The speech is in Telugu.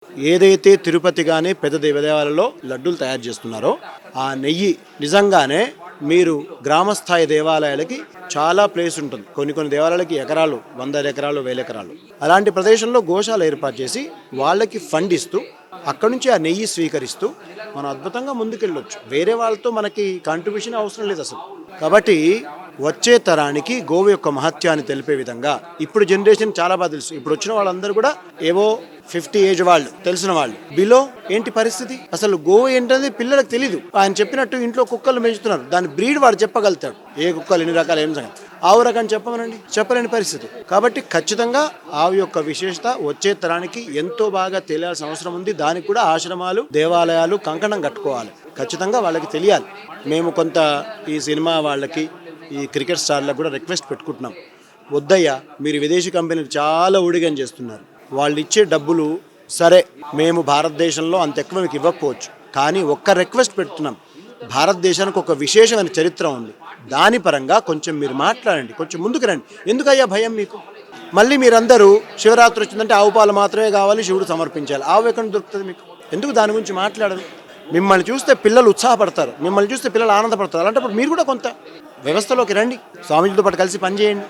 ఏదైతే తిరుపతి కానీ పెద్ద దేవాలయాలలో లడ్డూలు తయారు చేస్తున్నారో ఆ నెయ్యి నిజంగానే మీరు గ్రామస్థాయి దేవాలయాలకి చాలా ప్లేస్ ఉంటుంది. కొన్ని దేవాలయాలకి ఎకరాలు, 100 ఎకరాలు, 1000 ఎకరాలు. అలాంటి ప్రదేశంలో గోశాల ఏర్పాటు చేసి వాళ్ళకి ఫండ్ ఇస్తూ అక్కడి నుంచి ఆ నెయ్యి స్వీకరిస్తూ మనం అద్భుతంగా ముందుకెళ్ళొచ్చు. వేరే వాళ్ళతో మనకి కాంట్రిబ్యూషన్ అవసరం లేదు అసలు. కాబట్టి వచ్చే తరానికి గోవు యొక్క మహత్యాన్ని తెలిపే విధంగా ఇప్పుడు జనరేషన్ చాలా బాగా తెలుసు. ఇప్పుడు వచ్చిన వాళ్ళందరూ కూడా ఏవో 50 ఏజ్ వాళ్ళు, తెలిసిన వాళ్ళు. బిలో ఏంటి పరిస్థితి? అసలు గోవు ఏంటనేది పిల్లలకు తెలీదు. ఆయన చెప్పినట్టు ఇంట్లో కుక్కలు పెంచుతున్నారు, దాని బ్రీడ్ వాడు చెప్పగలుగుతాడు. ఏ కుక్కలు ఎన్ని రకాలు, ఏం సంగతి. ఆవు రకం చెప్పమనండి, చెప్పలేని పరిస్థితి. కాబట్టి ఖచ్చితంగా ఆవు యొక్క విశేషత వచ్చే తరానికి ఎంతో బాగా తెలియాల్సిన అవసరం ఉంది. దానికి కూడా ఆశ్రమాలు, దేవాలయాలు కంకణం కట్టుకోవాలి. ఖచ్చితంగా వాళ్ళకి తెలియాలి. మేము కొంత ఈ సినిమా వాళ్ళకి, ఈ క్రికెట్ స్టార్లకు కూడా రిక్వెస్ట్ పెట్టుకుంటున్నాం. వద్దయ్యా, మీరు విదేశీ కంపెనీలు చాలా ఊడిగం చేస్తున్నారు. వాళ్ళు ఇచ్చే డబ్బులు సరే, మేము భారతదేశంలో అంత ఎక్కువ మీకు ఇవ్వకపోవచ్చు, కానీ ఒక్క రిక్వెస్ట్ పెడుతున్నాం. భారతదేశానికి ఒక విశేషమైన చరిత్ర ఉంది. దాని పరంగా కొంచెం మీరు మాట్లాడండి, కొంచెం ముందుకు రండి. ఎందుకయ్యా భయం మీకు? మళ్ళీ మీరందరూ శివరాత్రి వచ్చిందంటే ఆవు పాలు మాత్రమే కావాలి, శివుడు సమర్పించాలి. ఆవు ఎక్కడ దొరుకుతుంది మీకు? ఎందుకు దాని గురించి మాట్లాడరు? మిమ్మల్ని చూస్తే పిల్లలు ఉత్సాహపడతారు, మిమ్మల్ని చూస్తే పిల్లలు ఆనందపడతారు. అలాంటప్పుడు మీరు కూడా కొంత వ్యవస్థలోకి రండి, స్వామీజీతో పాటు కలిసి పనిచేయండి.